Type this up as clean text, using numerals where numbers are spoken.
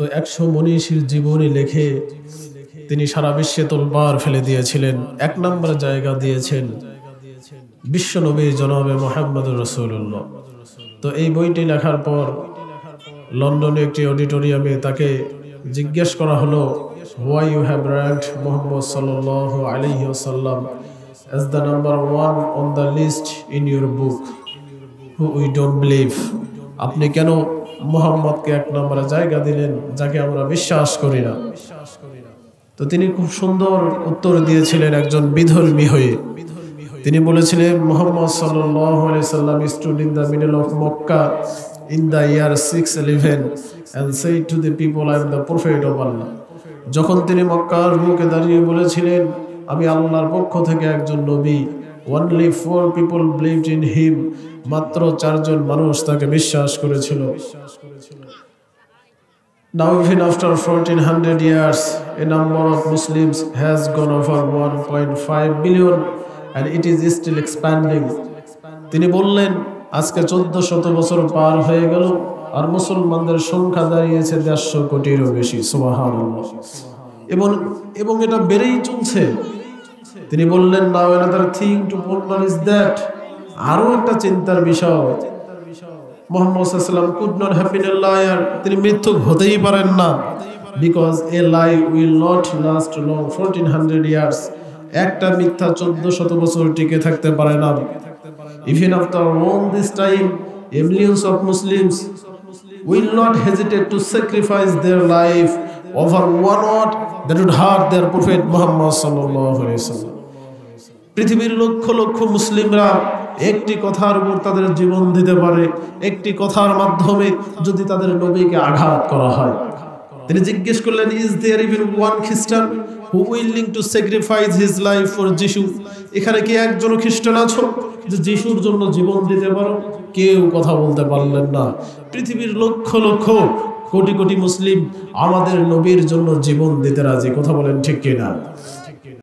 তো 100 মনীষীর জীবনী লেখে তিনি সারা বিশ্বে তোলপাড় ফেলে দিয়েছিলেন। 1 নম্বর জায়গা দিয়েছেন বিশ্বনবী জনাবে মুহাম্মদুর রাসূলুল্লাহ। তো এই বইটি লেখার পর লন্ডনে একটি অডিটোরিয়ামে তাকে জিজ্ঞেস করা হলো, why you have ranked Muhammad sallallahu alayhi wasallam as the number 1 on the list in your book who we don't believe? আপনি কেন মুহাম্মদকে 1 নম্বরে জায়গা দিলেন যাকে আমরা বিশ্বাস করি না? তো তিনি খুব সুন্দর উত্তর দিয়েছিলেন একজন বিধর্মী হয়ে। তিনি বলেছিলেন, মুহাম্মদ সাল্লাল্লাহু আলাইহি সাল্লাম stood in the middle of Makkah in the year 611 and said to the people, I am the prophet of Allah. যখন তিনি মক্কার বুকে দাঁড়িয়ে বলেছিলেন, আমি আল্লাহর পক্ষ থেকে একজন নবী, only 4 people believed in him, মাত্র 4 জন মানুষ তাকে বিশ্বাস করেছিল। Now even after 1400 years, a number of Muslims has gone over 1.5 billion and it is still expanding. তিনি বললেন, আজকে 1400 বছর পার হয়ে গেল আর মুসলমানদের সংখ্যা দাঁড়িয়েছে 150 কোটিরও বেশি। সুবহানাল্লাহ। এবং এটা বেড়েই চলছে। তিনি বললেন, now another thing to ponder is that, আরো একটা চিন্তার বিষয়, মুহাম্মদ সাল্লাল্লাহু আলাইহি ওয়াসাল্লাম could not have been a liar, তিনি মিথ্যুক হতেই পারেন না, because a lie will not last long 1400 years, একটা মিথ্যা 1400 বছর টিকে থাকতে পারে না। Even after all this time, millions of Muslims will not hesitate to sacrifice their life over one word that would hurt their prophet Muhammad sallallahu alaihi wasallam. পৃথিবীর লক্ষ লক্ষ মুসলিমরা একটি কথার উপর তাদের জীবন দিতে পারে, একটি কথার মাধ্যমে যদি তাদের নবীকে আঘাত করা হয়। তিনি জিজ্ঞেস করলেন, is there even one Christian who willing to sacrifice his life for Jesus? এখানে কি একজন খ্রিস্টান আছো যে যিশুর জন্য জীবন দিতে পারো? কেউ কথা বলতে পারলেন না। পৃথিবীর লক্ষ লক্ষ কোটি কোটি মুসলিম আমাদের নবীর জন্য জীবন দিতে রাজি। কথা বলেন ঠিক কিনা?